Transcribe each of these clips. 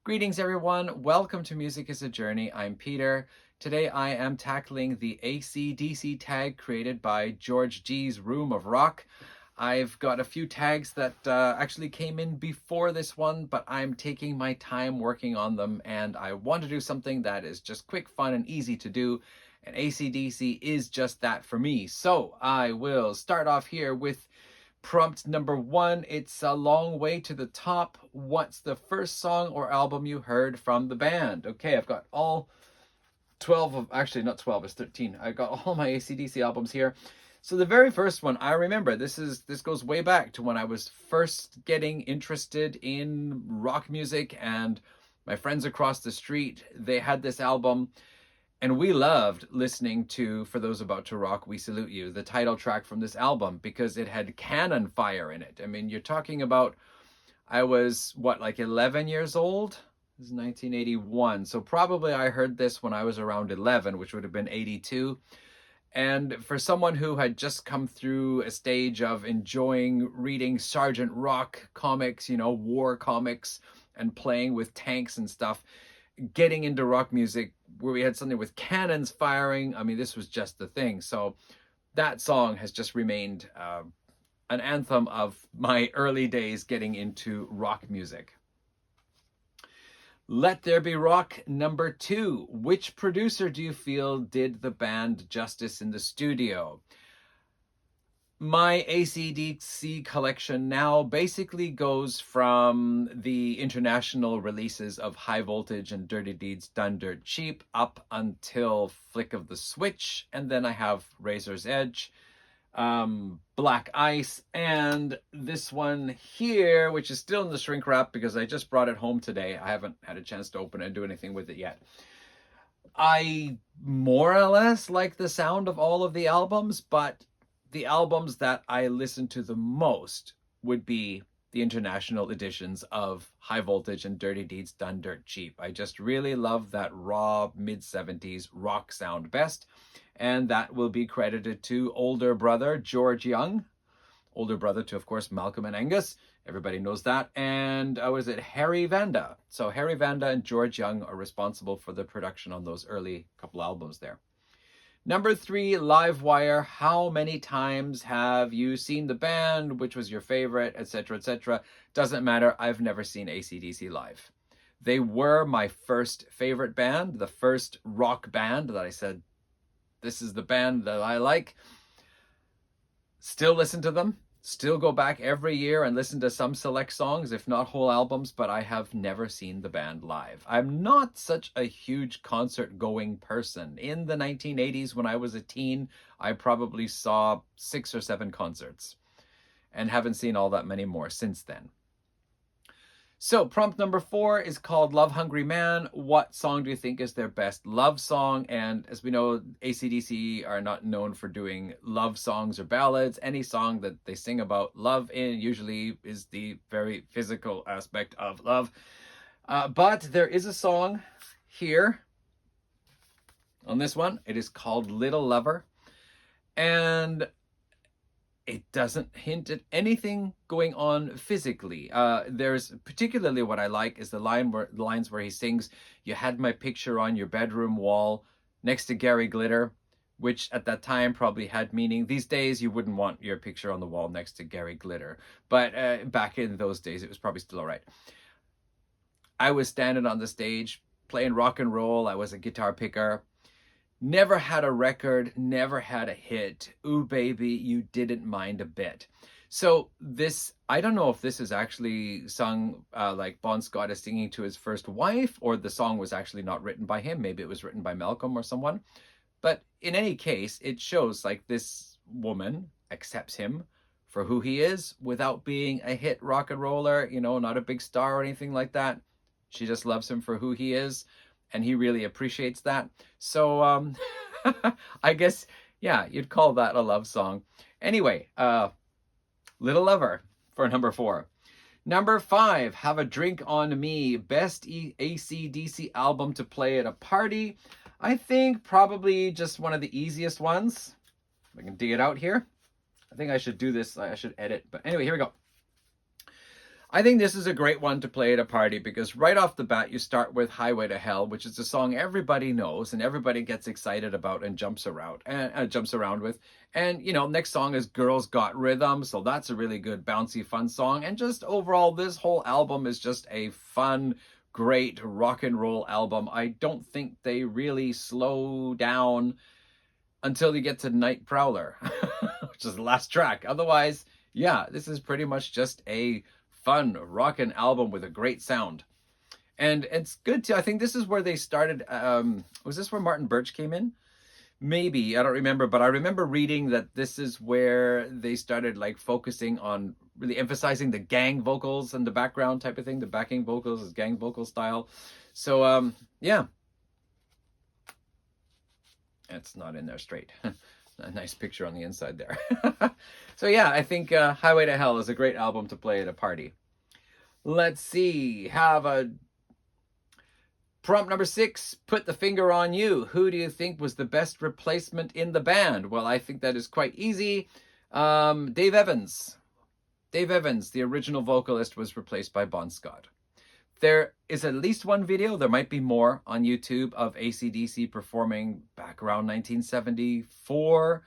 Greetings, everyone. Welcome to Music is a Journey. I'm Peter. Today I am tackling the AC/DC tag created by George G's Room of Rock. I've got a few tags that actually came in before this one, but I'm taking my time working on them, and I want to do something that is just quick, fun, and easy to do. And AC/DC is just that for me. So I will start off here with prompt number one. It's a long way to the top. What's the first song or album you heard from the band? Okay, I've got all 12 of, actually not 12, it's 13. I got all my AC/DC albums here. So the very first one I remember, this goes way back to when I was first getting interested in rock music, and my friends across the street, they had this album. And we loved listening to For Those About to Rock, We Salute You, the title track from this album, because it had cannon fire in it. I mean, you're talking about, I was, like 11 years old? This is 1981. So probably I heard this when I was around 11, which would have been 82. And for someone who had just come through a stage of enjoying reading Sergeant Rock comics, war comics, and playing with tanks and stuff, getting into rock music where we had something with cannons firing, I mean, this was just the thing. So that song has just remained an anthem of my early days getting into rock music. Let There Be Rock number 2. Which producer do you feel did the band justice in the studio? My AC/DC collection now basically goes from the international releases of High Voltage and Dirty Deeds Done Dirt Cheap up until Flick of the Switch, and then I have Razor's Edge, Black Ice, and this one here, which is still in the shrink wrap because I just brought it home today. I haven't had a chance to open it and do anything with it yet. I more or less like the sound of all of the albums, but the albums that I listen to the most would be the international editions of High Voltage and Dirty Deeds Done Dirt Cheap. I just really love that raw mid-70s rock sound best, and that will be credited to older brother George Young, older brother to, of course, Malcolm and Angus. Everybody knows that. And was it Harry Vanda? So Harry Vanda and George Young are responsible for the production on those early couple albums there. Number 3, Livewire. How many times have you seen the band? Which was your favorite, etc., etc.? Doesn't matter. I've never seen AC/DC live. They were my first favorite band, the first rock band that I said, this is the band that I like. Still listen to them. Still go back every year and listen to some select songs, if not whole albums, but I have never seen the band live. I'm not such a huge concert-going person. In the 1980s, when I was a teen, I probably saw 6 or 7 concerts and haven't seen all that many more since then. So prompt number 4 is called Love Hungry Man. What song do you think is their best love song? And as we know, AC/DC are not known for doing love songs or ballads. Any song that they sing about love in usually is the very physical aspect of love. But there is a song here on this one. It is called Little Lover. And it doesn't hint at anything going on physically. There's particularly what I like is the lines where he sings, "You had my picture on your bedroom wall next to Gary Glitter," which at that time probably had meaning. These days, you wouldn't want your picture on the wall next to Gary Glitter. But back in those days, it was probably still all right. I was standing on the stage playing rock and roll. I was a guitar picker. Never had a record, never had a hit. Ooh, baby, you didn't mind a bit. So this, I don't know if this is actually sung like Bon Scott is singing to his first wife, or the song was actually not written by him. Maybe it was written by Malcolm or someone. But in any case, it shows like this woman accepts him for who he is without being a hit rock and roller, not a big star or anything like that. She just loves him for who he is. And he really appreciates that. So I guess, yeah, you'd call that a love song. Anyway, Little Lover for number 4. Number 5, Have a Drink on Me. Best AC/DC album to play at a party. I think probably just one of the easiest ones. I can dig it out here. I think I should do this. I should edit. But anyway, here we go. I think this is a great one to play at a party because right off the bat, you start with Highway to Hell, which is a song everybody knows and everybody gets excited about and jumps around with. And, you know, next song is Girls Got Rhythm. So that's a really good, bouncy, fun song. And just overall, this whole album is just a fun, great rock and roll album. I don't think they really slow down until you get to Night Prowler, which is the last track. Otherwise, yeah, this is pretty much just a fun rockin' album with a great sound. And it's good too. I think this is where they started. Was this where Martin Birch came in? Maybe, I don't remember, but I remember reading that this is where they started like focusing on really emphasizing the gang vocals and the background type of thing. The backing vocals is gang vocal style. So yeah, it's not in there straight. A nice picture on the inside there. So yeah, I think Highway to Hell is a great album to play at a party. Let's see. Have a prompt number 6. Put the finger on you. Who do you think was the best replacement in the band? Well, I think that is quite easy. Dave Evans. Dave Evans, the original vocalist, was replaced by Bon Scott. There is at least one video, there might be more, on YouTube of AC/DC performing back around 1974.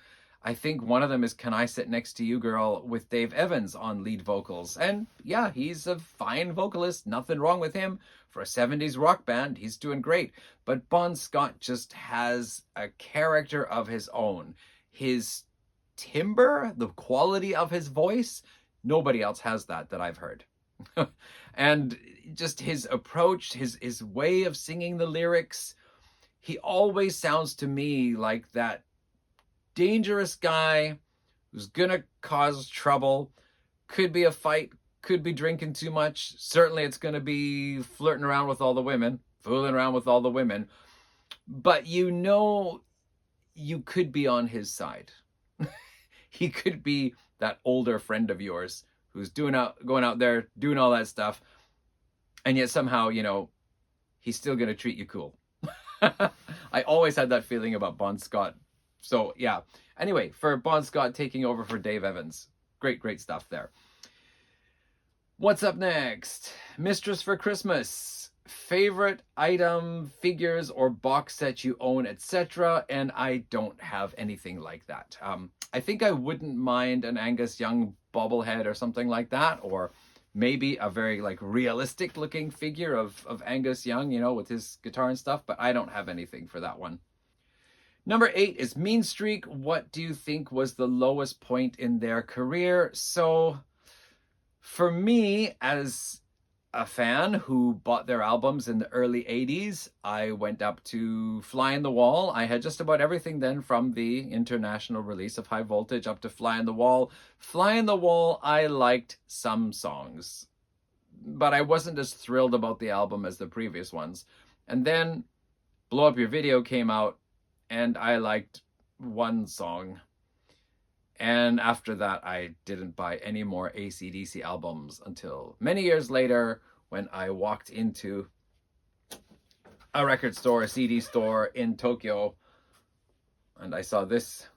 I think one of them is Can I Sit Next to You Girl with Dave Evans on lead vocals. And yeah, he's a fine vocalist, nothing wrong with him. For a 70s rock band, he's doing great. But Bon Scott just has a character of his own. His timbre, the quality of his voice, nobody else has that I've heard. And just his approach, his way of singing the lyrics, he always sounds to me like that dangerous guy who's gonna cause trouble. Could be a fight, could be drinking too much. Certainly it's gonna be flirting around with all the women, fooling around with all the women. But you know, you could be on his side. He could be that older friend of yours who's going out there, doing all that stuff. And yet somehow, you know, he's still going to treat you cool. I always had that feeling about Bon Scott. So yeah. Anyway, for Bon Scott taking over for Dave Evans. Great stuff there. What's up next? Mistress for Christmas. Favorite item, figures, or box set you own, etc. And I don't have anything like that. I think I wouldn't mind an Angus Young bobblehead or something like that, or maybe a very like realistic looking figure of Angus Young, you know, with his guitar and stuff, but I don't have anything for that one. Number 8 is Mean Streak. What do you think was the lowest point in their career? So for me, as a fan who bought their albums in the early 80s, I went up to Fly on the Wall. I had just about everything then, from the international release of High Voltage up to Fly on the Wall. Fly on the Wall, I liked some songs, but I wasn't as thrilled about the album as the previous ones. And then Blow Up Your Video came out, and I liked one song. And after that, I didn't buy any more AC/DC albums until many years later, when I walked into a record store, a CD store in Tokyo, and I saw this.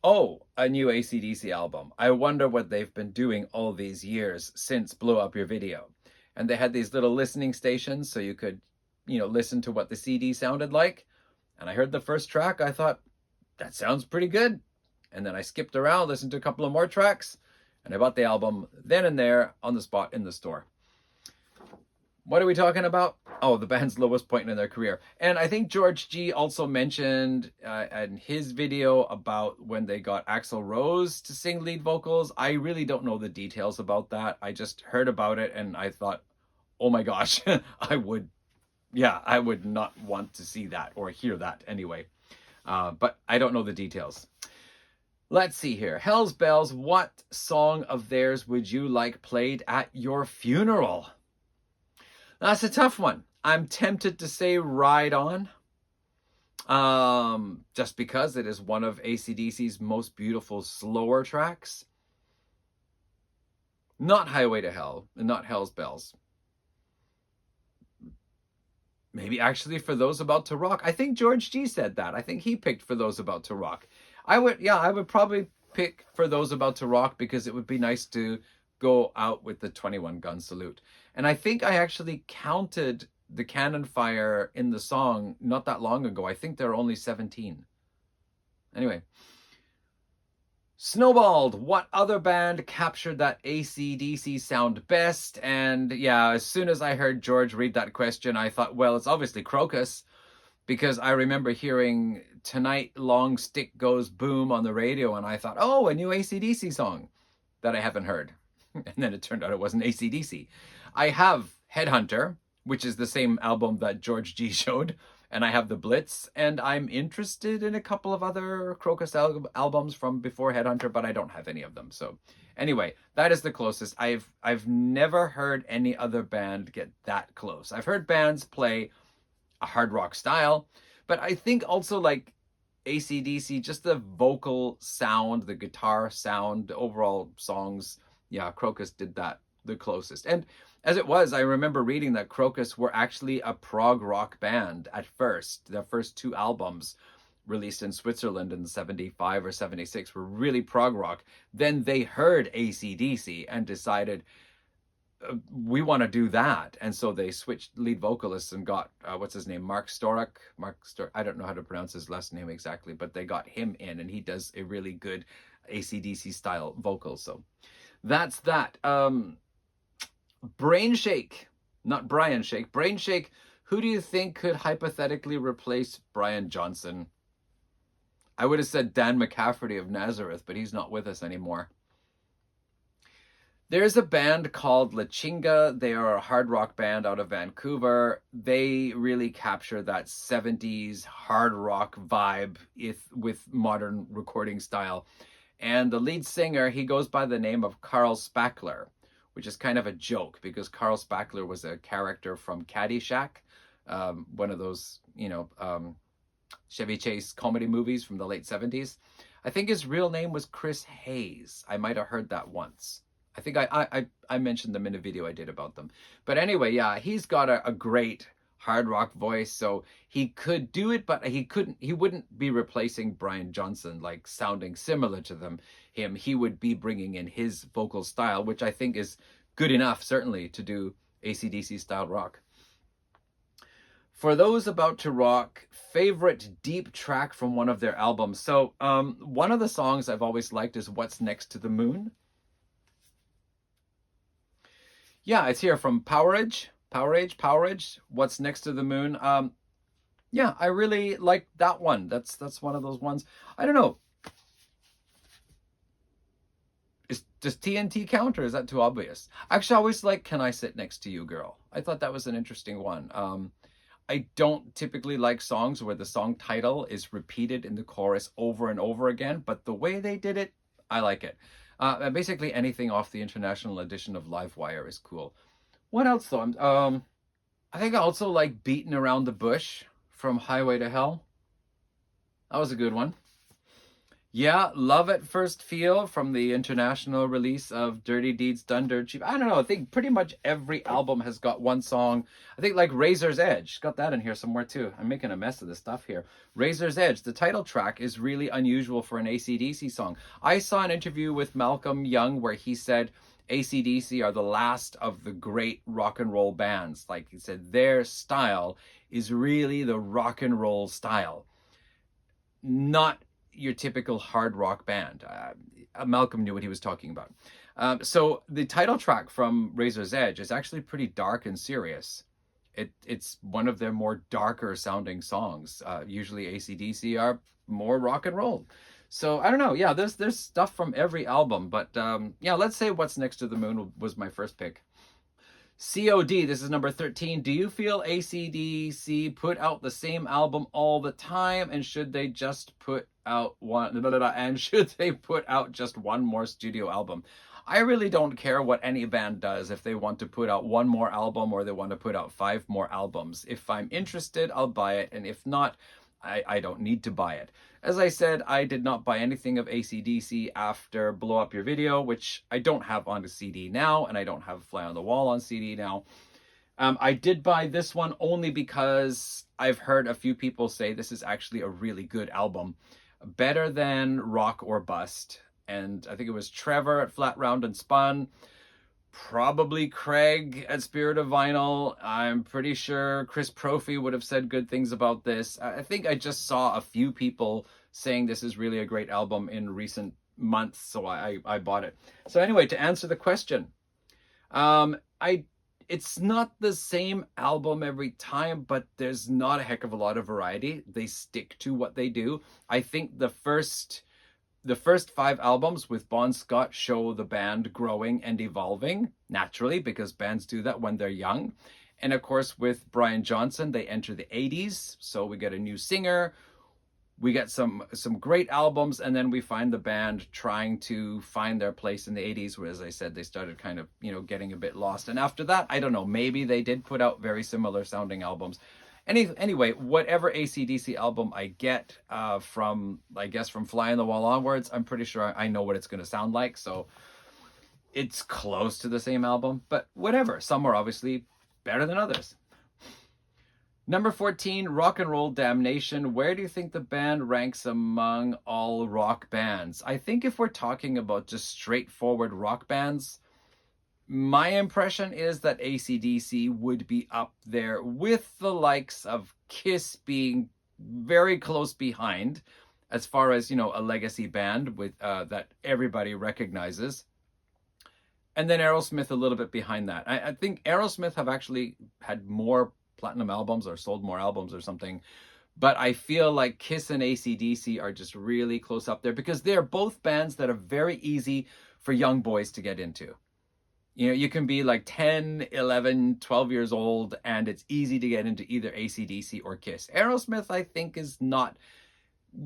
Oh, a new AC/DC album. I wonder what they've been doing all these years since Blow Up Your Video. And they had these little listening stations so you could, you know, listen to what the CD sounded like. And I heard the first track. I thought, that sounds pretty good. And then I skipped around, listened to a couple of more tracks, and I bought the album then and there on the spot in the store. What are we talking about? Oh, the band's lowest point in their career. And I think George G also mentioned in his video about when they got Axl Rose to sing lead vocals. I really don't know the details about that. I just heard about it and I thought, oh my gosh, I would not want to see that or hear that anyway. But I don't know the details. Let's see here. Hell's Bells, what song of theirs would you like played at your funeral? That's a tough one. I'm tempted to say Ride On. Just because it is one of AC/DC's most beautiful slower tracks. Not Highway to Hell, and not Hell's Bells. Maybe actually For Those About to Rock. I think George G said that. I think he picked For Those About to Rock. I would probably pick For Those About to Rock because it would be nice to go out with the 21 gun salute. And I think I actually counted the cannon fire in the song not that long ago. I think there are only 17. Anyway. Snowballed, what other band captured that AC/DC sound best? And yeah, as soon as I heard George read that question, I thought, well, it's obviously Crocus, because I remember hearing Tonight Long Stick Goes Boom on the radio, and I thought, oh, a new AC/DC song that I haven't heard. And then it turned out it wasn't AC/DC. I have Headhunter, which is the same album that George G showed, and I have The Blitz, and I'm interested in a couple of other Crocus albums from before Headhunter, but I don't have any of them. So anyway, that is the closest. I've never heard any other band get that close. I've heard bands play a hard rock style, but I think also like AC/DC, just the vocal sound, the guitar sound, the overall songs, yeah, Crocus did that the closest. And as it was, I remember reading that Crocus were actually a prog rock band at first. Their first 2 albums released in Switzerland in 75 or 76 were really prog rock. Then they heard AC/DC and decided, we want to do that. And so they switched lead vocalists and got, what's his name? Mark Stork. I don't know how to pronounce his last name exactly, but they got him in, and he does a really good AC/DC style vocal. So that's that. Brain Shake, not Brian Shake. Brain Shake, who do you think could hypothetically replace Brian Johnson? I would have said Dan McCafferty of Nazareth, but he's not with us anymore. There's a band called La Chinga. They are a hard rock band out of Vancouver. They really capture that 70s hard rock vibe with modern recording style. And the lead singer, he goes by the name of Carl Spackler, which is kind of a joke because Carl Spackler was a character from Caddyshack, one of those, Chevy Chase comedy movies from the late 70s. I think his real name was Chris Hayes. I might have heard that once. I think I mentioned them in a video I did about them. But anyway, yeah, he's got a great hard rock voice, so he could do it, but he wouldn't be replacing Brian Johnson, like sounding similar to him. He would be bringing in his vocal style, which I think is good enough, certainly, to do AC/DC style rock. For those about to rock, favorite deep track from one of their albums. So one of the songs I've always liked is What's Next to the Moon. Yeah, it's here from Powerage. What's Next to the Moon. Yeah, I really like that one. That's one of those ones. I don't know. Does TNT count, or is that too obvious? Actually, I always like Can I Sit Next to You, Girl. I thought that was an interesting one. I don't typically like songs where the song title is repeated in the chorus over and over again, but the way they did it, I like it. Basically anything off the international edition of Livewire is cool. What else though? I think I also like Beatin' Around the Bush from Highway to Hell. That was a good one. Yeah, Love at First Feel from the international release of Dirty Deeds Done Dirt Cheap. I don't know, I think pretty much every album has got one song. I think like Razor's Edge, got that in here somewhere too. I'm making a mess of this stuff here. Razor's Edge, the title track is really unusual for an AC/DC song. I saw an interview with Malcolm Young where he said AC/DC are the last of the great rock and roll bands. Like he said, their style is really the rock and roll style, not your typical hard rock band. Malcolm knew what he was talking about. So the title track from Razor's Edge is actually pretty dark and serious. It's one of their more darker sounding songs. Usually AC/DC are more rock and roll. So I don't know. Yeah, there's stuff from every album. But yeah, let's say What's Next to the Moon was my first pick. COD, this is number 13. Do you feel AC/DC put out the same album all the time, and should they just put out just one more studio album? I really don't care what any band does if they want to put out one more album or they want to put out 5 more albums. If I'm interested, I'll buy it, and if not, I don't need to buy it. As I said, I did not buy anything of AC/DC after Blow Up Your Video, which I don't have on the CD now, and I don't have Fly on the Wall on CD now. I did buy this one only because I've heard a few people say this is actually a really good album. Better than Rock or Bust. And I think it was Trevor at Flat Round and Spun Probably Craig at Spirit of Vinyl. I'm pretty sure Chris Prophy would have said good things about this. I think I just saw a few people saying this is really a great album in recent months, so I bought it. So anyway, to answer the question, I it's not the same album every time, but there's not a heck of a lot of variety. They stick to what they do. I think the first 5 albums with Bon Scott show the band growing and evolving naturally, because bands do that when they're young. And of course, with Brian Johnson, they enter the 80s. So we get a new singer, we get some great albums, and then we find the band trying to find their place in the 80s, where, as I said, they started kind of, getting a bit lost. And after that, I don't know, maybe they did put out very similar sounding albums. Anyway, whatever AC/DC album I get from Fly on the Wall onwards, I'm pretty sure I know what it's going to sound like. So it's close to the same album, but whatever. Some are obviously better than others. Number 14, Rock and Roll Damnation. Where do you think the band ranks among all rock bands? I think if we're talking about just straightforward rock bands, my impression is that AC/DC would be up there, with the likes of Kiss being very close behind, as far as, a legacy band with that everybody recognizes. And then Aerosmith a little bit behind that. I think Aerosmith have actually had more platinum albums or sold more albums or something. But I feel like Kiss and AC/DC are just really close up there, because they're both bands that are very easy for young boys to get into. You can be like 10, 11, 12 years old, and it's easy to get into either AC/DC or Kiss. Aerosmith, I think, is not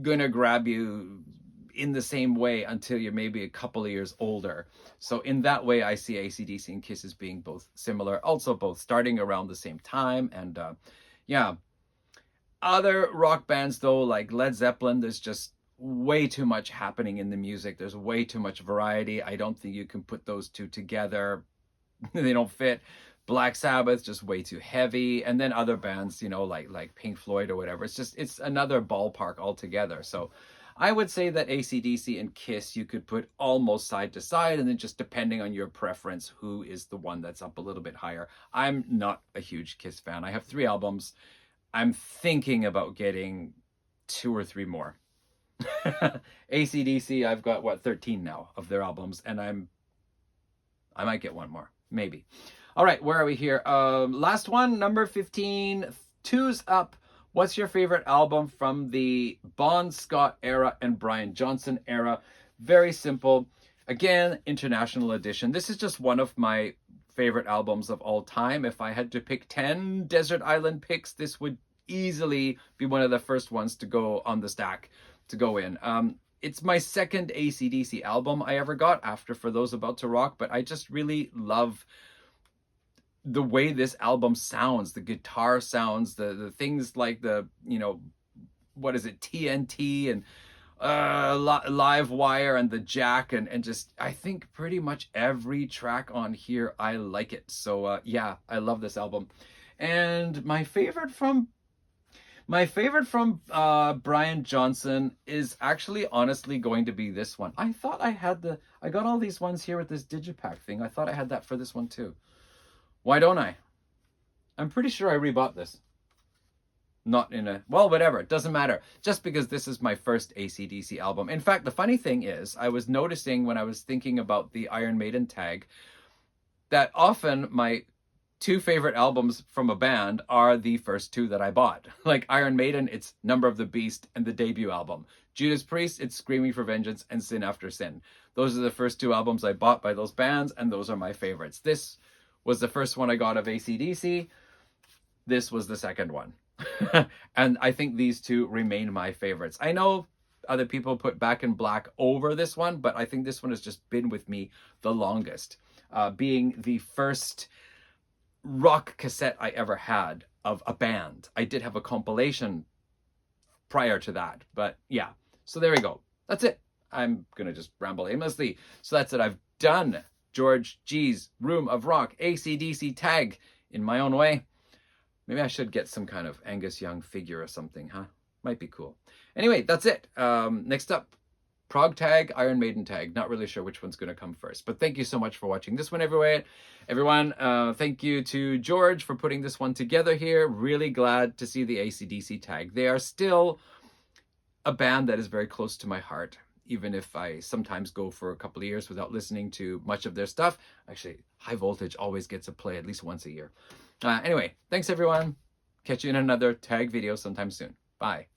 going to grab you in the same way until you're maybe a couple of years older. So in that way, I see AC/DC and Kiss as being both similar, also both starting around the same time. And yeah, other rock bands, though, like Led Zeppelin, there's just way too much happening in the music. There's way too much variety. I don't think you can put those two together. They don't fit. Black Sabbath, just way too heavy. And then other bands, like Pink Floyd or whatever. It's another ballpark altogether. So I would say that AC/DC and Kiss you could put almost side to side, and then just depending on your preference, who is the one that's up a little bit higher. I'm not a huge Kiss fan. I have 3 albums. I'm thinking about getting 2 or 3 more. AC/DC, I've got 13 now of their albums, and I might get 1 more, maybe. All right, where are we here? Last one, number 15, 2's up. What's your favorite album from the Bon Scott era and Brian Johnson era? Very simple. Again, international edition. This is just one of my favorite albums of all time. If I had to pick 10 Desert Island picks, this would easily be one of the first ones to go on the stack, to go in. It's my second AC/DC album I ever got, after For Those About to Rock, but I just really love the way this album sounds, the guitar sounds, the things like the, what is it, TNT and Live Wire and the Jack, and just, I think pretty much every track on here, I like it. So yeah, I love this album. And my favorite from Brian Johnson is actually honestly going to be this one. I thought I got all these ones here with this Digipack thing. I thought I had that for this one too. Why don't I? I'm pretty sure I rebought this. Not in a... Well, whatever. It doesn't matter. Just because this is my first AC/DC album. In fact, the funny thing is, I was noticing when I was thinking about the Iron Maiden tag, that often my 2 favorite albums from a band are the first 2 that I bought. Like Iron Maiden, it's Number of the Beast and the debut album. Judas Priest, it's Screaming for Vengeance and Sin After Sin. Those are the first 2 albums I bought by those bands, and those are my favorites. This was the first one I got of AC/DC. This was the second one. And I think these 2 remain my favorites. I know other people put Back in Black over this one, but I think this one has just been with me the longest. Being the first rock cassette I ever had of a band. I did have a compilation prior to that, but yeah. So there we go. That's it. I'm going to just ramble aimlessly. So that's it. I've done George G's Room of Rock AC/DC tag in my own way. Maybe I should get some kind of Angus Young figure or something, huh? Might be cool. Anyway, that's it. Next up, Prog tag, Iron Maiden tag. Not really sure which one's going to come first. But thank you so much for watching this one, everyone. Thank you to George for putting this one together here. Really glad to see the AC/DC tag. They are still a band that is very close to my heart, even if I sometimes go for a couple of years without listening to much of their stuff. Actually, High Voltage always gets a play at least once a year. Anyway, thanks everyone. Catch you in another tag video sometime soon. Bye.